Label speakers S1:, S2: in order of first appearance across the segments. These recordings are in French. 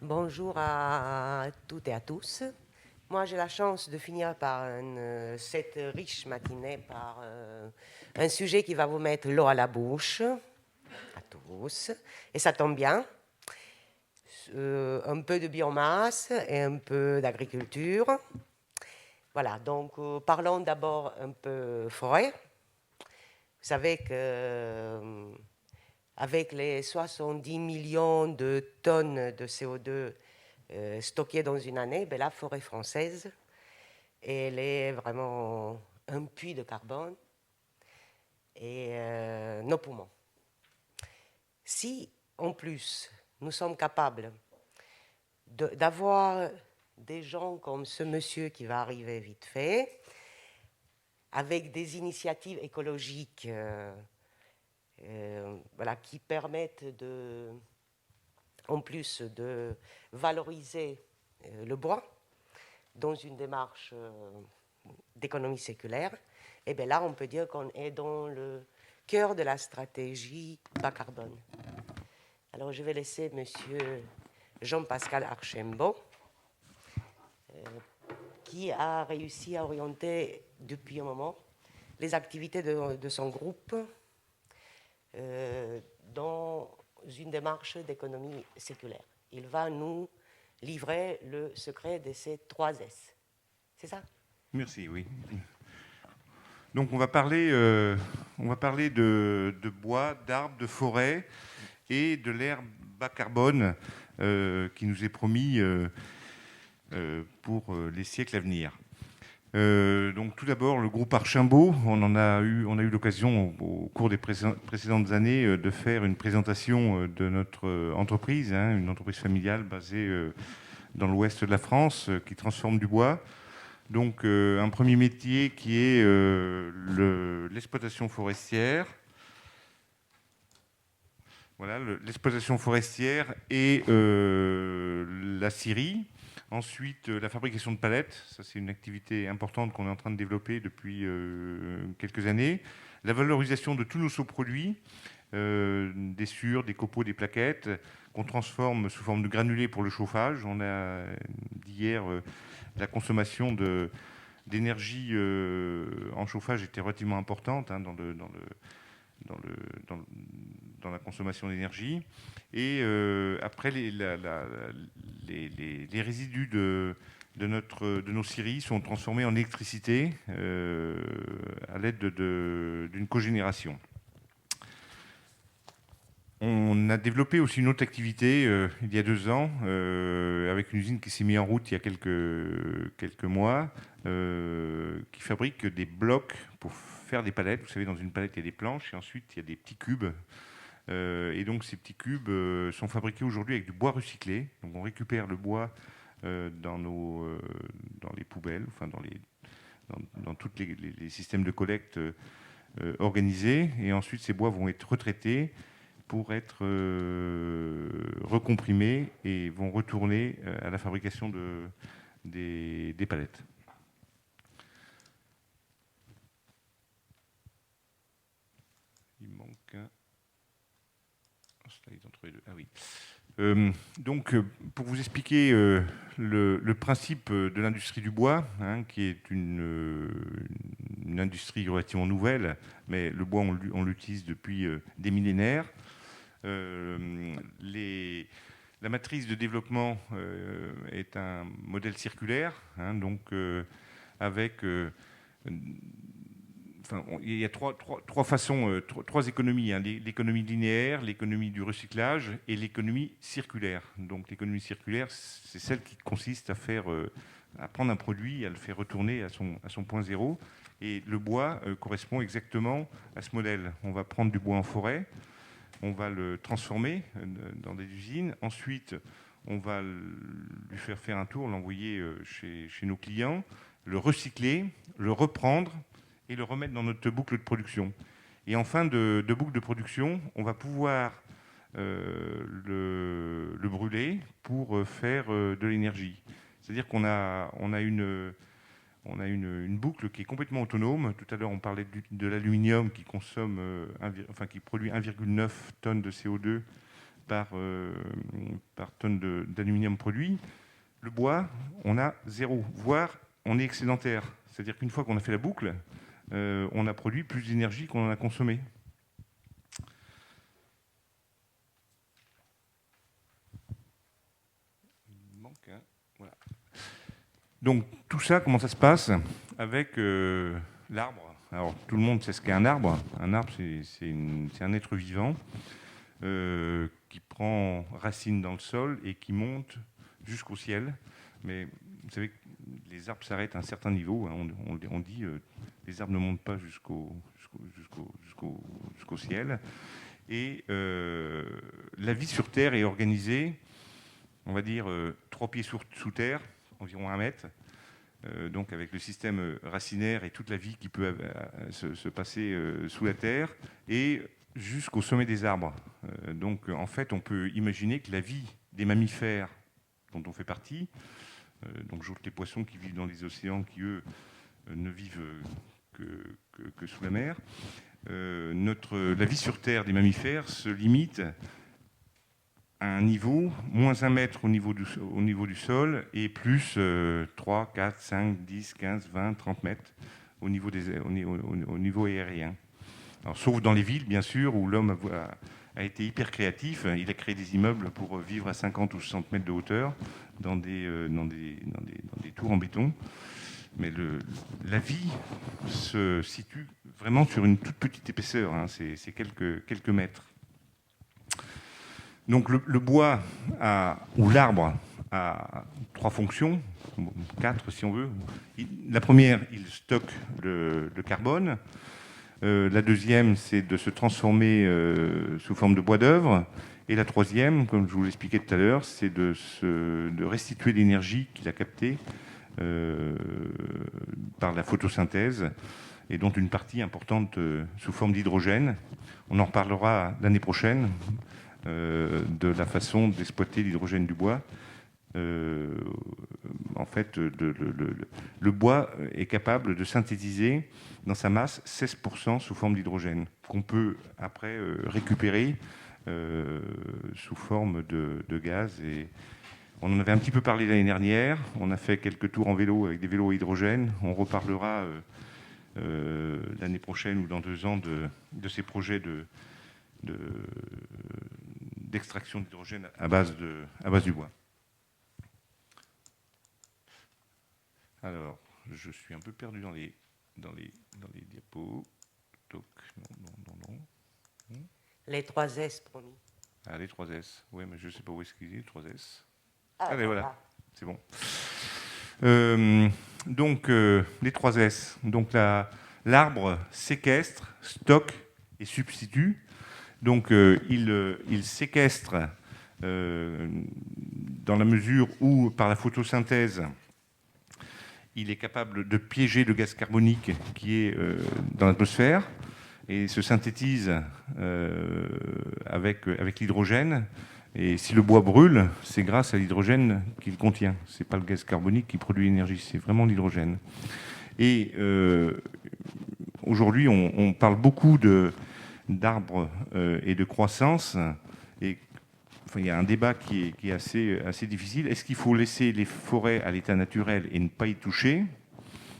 S1: Bonjour à toutes et à tous. Moi, j'ai la chance de finir par cette riche matinée par un sujet qui va vous mettre l'eau à la bouche, à tous. Et ça tombe bien. Un peu de biomasse et un peu d'agriculture. Voilà, donc parlons d'abord un peu forêt. Vous savez que avec les 70 millions de tonnes de CO2 stockées dans une année, ben, la forêt française, elle est vraiment un puits de carbone et nos poumons. Si, en plus, nous sommes capables d'avoir des gens comme ce monsieur qui va arriver vite fait, avec des initiatives écologiques voilà, qui permettent en plus de valoriser le bois dans une démarche d'économie séculaire, et bien là, on peut dire qu'on est dans le cœur de la stratégie bas carbone. Alors, je vais laisser Monsieur Jean-Pascal Archambault, qui a réussi à orienter depuis un moment les activités de son groupe dans une démarche d'économie séculaire. Il va nous livrer le secret de ces 3 S. C'est ça?
S2: Merci, oui. Donc on va parler de bois, d'arbres, de forêt et de l'ère bas carbone qui nous est promis pour les siècles à venir. Donc tout d'abord, le groupe Archambault, on a eu l'occasion au cours des précédentes années de faire une présentation de notre entreprise, hein, une entreprise familiale basée dans l'ouest de la France qui transforme du bois. Donc un premier métier qui est l'exploitation forestière. Voilà, l'exploitation forestière et la scierie. Ensuite, la fabrication de palettes. Ça, c'est une activité importante qu'on est en train de développer depuis quelques années. La valorisation de tous nos sous-produits, des sures, des copeaux, des plaquettes, qu'on transforme sous forme de granulés pour le chauffage. On a d'hier la consommation d'énergie en chauffage était relativement importante hein, dans, le, dans, dans la consommation d'énergie. Et après, les résidus de nos scieries sont transformés en électricité à l'aide d'une cogénération. On a développé aussi une autre activité il y a 2 ans avec une usine qui s'est mise en route il y a quelques mois qui fabrique des blocs pour faire des palettes. Vous savez, dans une palette, il y a des planches et ensuite il y a des petits cubes. Et donc ces petits cubes sont fabriqués aujourd'hui avec du bois recyclé. Donc on récupère le bois dans les poubelles, enfin dans tous les systèmes de collecte organisés. Et ensuite ces bois vont être retraités pour être recomprimés et vont retourner à la fabrication des palettes. Il manque un slide entre les deux. Ah oui. Donc, pour vous expliquer le principe de l'industrie du bois, hein, qui est une industrie relativement nouvelle, mais le bois, on l'utilise depuis des millénaires. La matrice de développement est un modèle circulaire, hein, donc avec enfin, il y a trois façons, trois économies, hein, l'économie linéaire, l'économie du recyclage et l'économie circulaire. Donc l'économie circulaire, c'est celle qui consiste à prendre un produit, à le faire retourner à son point zéro. Et le bois correspond exactement à ce modèle. On va prendre du bois en forêt, on va le transformer dans des usines. Ensuite, on va lui faire un tour, l'envoyer chez nos clients, le recycler, le reprendre et le remettre dans notre boucle de production. Et en fin de boucle de production, on va pouvoir le brûler pour faire de l'énergie. C'est-à-dire qu'on a une boucle qui est complètement autonome. Tout à l'heure, on parlait de l'aluminium qui consomme, qui produit 1,9 tonnes de CO2 par tonne d'aluminium produit. Le bois, on a 0, voire on est excédentaire. C'est-à-dire qu'une fois qu'on a fait la boucle, on a produit plus d'énergie qu'on en a consommé. Il manque un, voilà. Donc tout ça, comment ça se passe avec l'arbre? Alors tout le monde sait ce qu'est un arbre. Un arbre, c'est un être vivant qui prend racine dans le sol et qui monte jusqu'au ciel. Mais vous savez que les arbres s'arrêtent à un certain niveau. Hein. On dit les arbres ne montent pas jusqu'au ciel. Et la vie sur Terre est organisée, on va dire, 3 pieds sous terre, environ 1 mètre. Donc avec le système racinaire et toute la vie qui peut se passer sous la terre, et jusqu'au sommet des arbres. Donc en fait, on peut imaginer que la vie des mammifères dont on fait partie, donc j'ôte les poissons qui vivent dans les océans, qui eux ne vivent que sous la mer, la vie sur Terre des mammifères se limite à un niveau, moins 1 mètre au niveau du sol, et plus 3, 4, 5, 10, 15, 20, 30 mètres au niveau aérien. Alors, sauf dans les villes, bien sûr, où l'homme a été hyper créatif. Il a créé des immeubles pour vivre à 50 ou 60 mètres de hauteur dans des tours en béton. Mais la vie se situe vraiment sur une toute petite épaisseur, hein, c'est quelques mètres. Donc le bois ou l'arbre a 3 fonctions, 4 si on veut. La première, il stocke le carbone. La deuxième, c'est de se transformer sous forme de bois d'œuvre. Et la troisième, comme je vous l'expliquais tout à l'heure, c'est de restituer l'énergie qu'il a captée par la photosynthèse, et dont une partie importante sous forme d'hydrogène. On en reparlera l'année prochaine de la façon d'exploiter l'hydrogène du bois. En fait, le bois est capable de synthétiser dans sa masse 16% sous forme d'hydrogène, qu'on peut après récupérer sous forme de gaz. Et on en avait un petit peu parlé l'année dernière. On a fait quelques tours en vélo avec des vélos à hydrogène. On reparlera l'année prochaine ou dans 2 ans de ces projets d'extraction d'hydrogène à base du bois. Alors, je suis un peu perdu dans les diapos. Donc, non.
S1: Les 3 S, promis.
S2: Ah, les 3 S. Oui, mais je ne sais pas où est-ce qu'il est, les 3 S.
S1: Ah,
S2: allez, voilà,
S1: ah.
S2: C'est bon. Donc, les 3 S. Donc, l'arbre séquestre, stocke et substitue. Donc, il séquestre dans la mesure où, par la photosynthèse, il est capable de piéger le gaz carbonique qui est dans l'atmosphère et se synthétise avec l'hydrogène. Et si le bois brûle, c'est grâce à l'hydrogène qu'il contient. Ce n'est pas le gaz carbonique qui produit l'énergie, c'est vraiment l'hydrogène. Et aujourd'hui, on parle beaucoup d'arbres et de croissance. Et enfin, il y a un débat qui est assez difficile. Est-ce qu'il faut laisser les forêts à l'état naturel et ne pas y toucher,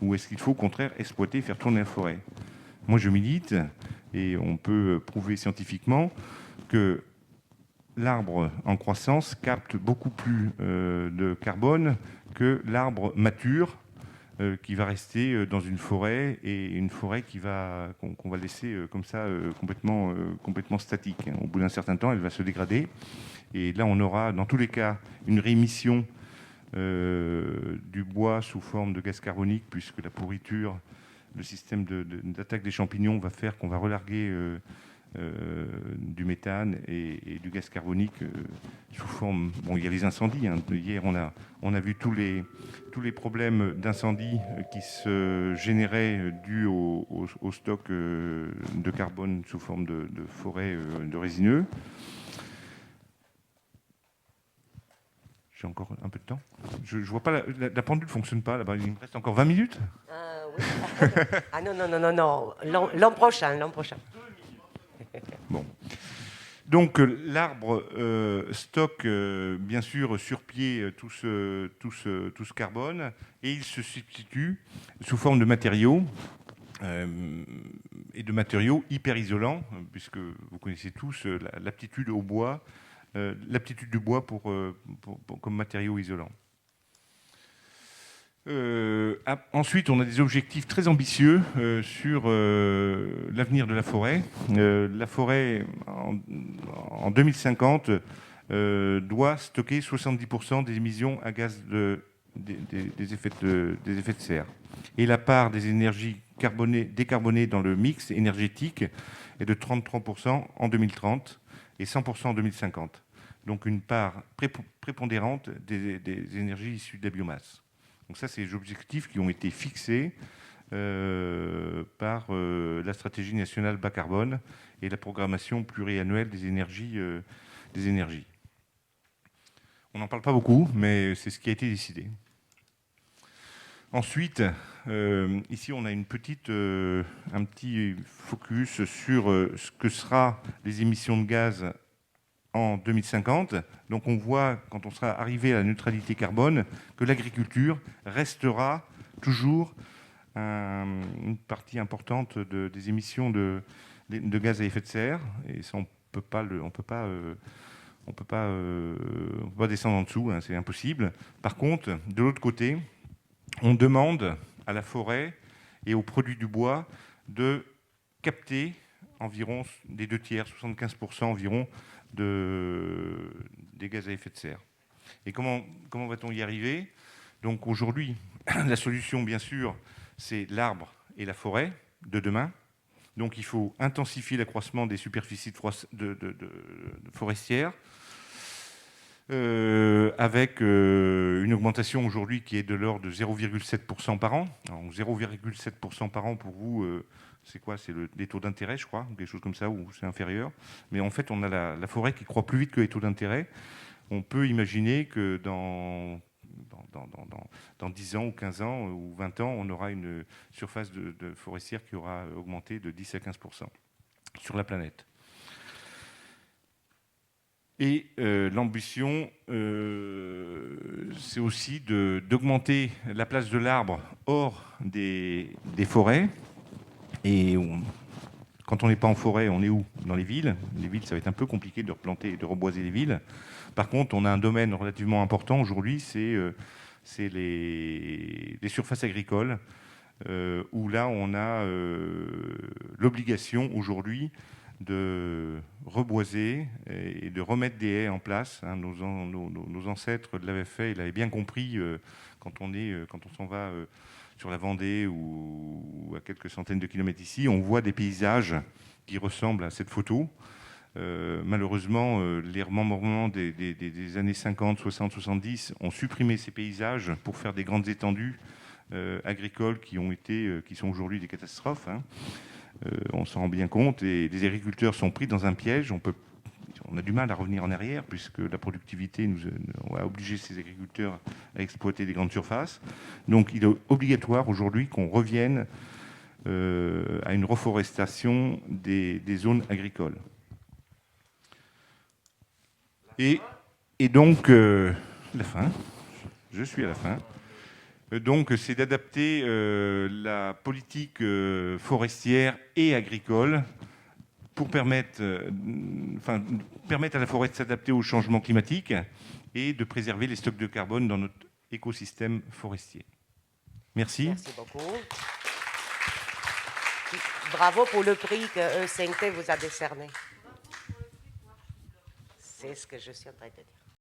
S2: ou est-ce qu'il faut au contraire exploiter et faire tourner la forêt? Moi, je milite, et on peut prouver scientifiquement que l'arbre en croissance capte beaucoup plus de carbone que l'arbre mature qui va rester dans une forêt, et une forêt qu'on va laisser comme ça complètement statique. Au bout d'un certain temps, elle va se dégrader. Et là, on aura, dans tous les cas, une réémission du bois sous forme de gaz carbonique, puisque la pourriture, le système d'attaque des champignons va faire qu'on va relarguer du méthane et du gaz carbonique sous forme... Bon, il y a les incendies. Hein. Hier, on a vu tous les problèmes d'incendie qui se généraient dus au stock de carbone sous forme de forêt de résineux. J'ai encore un peu de temps. Je vois pas, la pendule ne fonctionne pas là-bas. Il me reste encore 20 minutes.
S1: Oui. Ah non. L'an prochain.
S2: Bon. Donc l'arbre stocke bien sûr sur pied tout ce carbone et il se substitue sous forme de matériaux et de matériaux hyper isolants, puisque vous connaissez tous l'aptitude au bois, l'aptitude du bois comme matériau isolant. Ensuite, on a des objectifs très ambitieux sur l'avenir de la forêt. La forêt, en 2050, doit stocker 70% des émissions à gaz des effets de serre. Et la part des énergies décarbonées dans le mix énergétique est de 33% en 2030 et 100% en 2050. Donc une part prépondérante des énergies issues de la biomasse. Donc ça, c'est les objectifs qui ont été fixés par la stratégie nationale bas carbone et la programmation pluriannuelle des énergies. On n'en parle pas beaucoup, mais c'est ce qui a été décidé. Ensuite, ici, on a un petit focus sur ce que sera les émissions de gaz en 2050. Donc on voit, quand on sera arrivé à la neutralité carbone, que l'agriculture restera toujours une partie importante des émissions de gaz à effet de serre. Et ça, on peut pas descendre en dessous, hein, c'est impossible. Par contre, de l'autre côté, on demande à la forêt et aux produits du bois de capter environ des 2/3, 75% environ des gaz à effet de serre. Et comment va-t-on y arriver? Donc aujourd'hui, la solution, bien sûr, c'est l'arbre et la forêt de demain. Donc il faut intensifier l'accroissement des superficies forestières avec une augmentation aujourd'hui qui est de l'ordre de 0,7% par an. Alors, 0,7% par an pour vous, c'est quoi? C'est les taux d'intérêt, je crois, ou quelque chose comme ça, ou c'est inférieur. Mais en fait, on a la forêt qui croît plus vite que les taux d'intérêt. On peut imaginer que dans 10 ans ou 15 ans ou 20 ans, on aura une surface de forestière qui aura augmenté de 10 à 15% sur la planète. Et l'ambition, c'est aussi d'augmenter la place de l'arbre hors des forêts. Et quand on n'est pas en forêt, on est où? Dans les villes. Les villes, ça va être un peu compliqué de replanter et de reboiser les villes. Par contre, on a un domaine relativement important aujourd'hui, c'est les surfaces agricoles, où là, on a l'obligation aujourd'hui de reboiser et de remettre des haies en place. Hein, nos ancêtres l'avaient fait, ils l'avaient bien compris quand on s'en va sur la Vendée ou à quelques centaines de kilomètres ici, on voit des paysages qui ressemblent à cette photo. Malheureusement, les remembrements des années 50, 60, 70 ont supprimé ces paysages pour faire des grandes étendues agricoles qui sont aujourd'hui des catastrophes. Hein. On s'en rend bien compte et les agriculteurs sont pris dans un piège. On a du mal à revenir en arrière puisque la productivité on a obligé ces agriculteurs à exploiter des grandes surfaces. Donc il est obligatoire aujourd'hui qu'on revienne à une reforestation des zones agricoles. Et donc, la fin, je suis à la fin. Donc, c'est d'adapter la politique forestière et agricole pour permettre à la forêt de s'adapter au changement climatique et de préserver les stocks de carbone dans notre écosystème forestier. Merci.
S1: Merci beaucoup. Bravo pour le prix que E5T vous a décerné. C'est ce que je suis en train de dire.